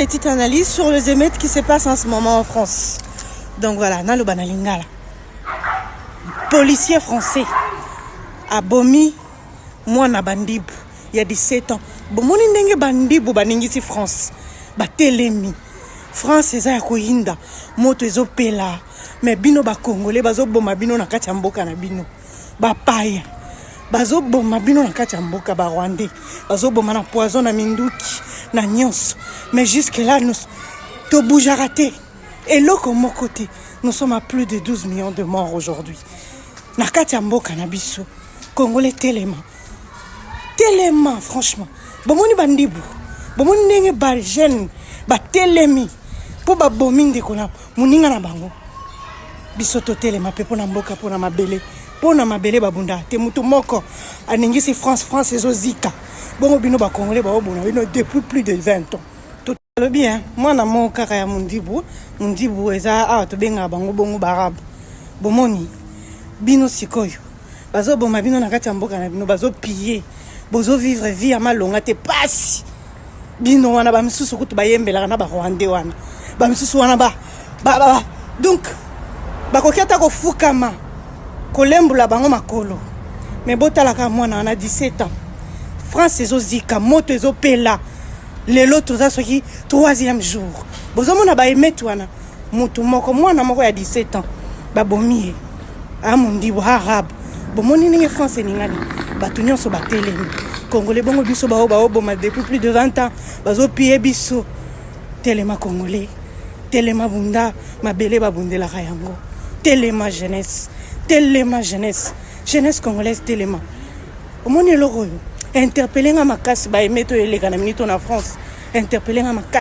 petite analyse sur les émeutes qui se passent en ce moment en France. Donc voilà, dans le Banalingala. Policier français a bomi mwana bandibu il y a 17 ans. Bomoni ndenge bandibu baningisi France. Batelemi. France eza ya koyinda moto ezopela mais bino ba congolais bazoboma bino na kati ya mboka na bino. Bapaya. Bazoboma bino na kati ya mboka ba rwandais. Bazoboma na poison na minduki na nyonso. Mais jusque là nous to bouge raté. Et là comme côté, nous sommes à plus de 12 millions de morts aujourd'hui. Na kati ya mboka na biso. Congolais tellement franchement. Bomoni bandibu. Bomoni ndenge ba jeune ba telemi. Po ba bominde kona muninga na bango. Bisoto telema pe pona mboka pona mabele. Pona mabele babunda te mutu moko aningisi France ezozika. Bongo bino ba congolais ba obona bino depuis plus de 20 ans. Tout le bien. Moi na mo kaka ya mundibu eza to benga bango bongo barabu. Bomoni bino sikoyo. Bazo boma bino na kati ya mboka na bino bazo piller. Bozo vivre vie à malonga te passe. Bino wana ba misusu kutu ba yembela na ba rwandais wana. Ba misusu wana ba donc ba koketa ko fukama kolembula bango makolo. Mais botala ka mwana wana 17 ans. France ezozika moto ezopela. Lelo toza soki 3e jour. Bozo mona ba emetu wana mutu moko mwana moko ya 17 ans. Ba bomie. Amundi wa arabe. Bomoni ninge France ningani. Batu nyonso batelemi. Congolais bongo biso boma depuis plus de 20 ans. Bazo piller biso. Telema congolais. Telema bunda mabele babundela yango. Telema jeunesse. Jeunesse congolaise telema. Omoni loko yo. Interpeller nga makasi ba emeto eleka na minito na France. Interpeller nga makasi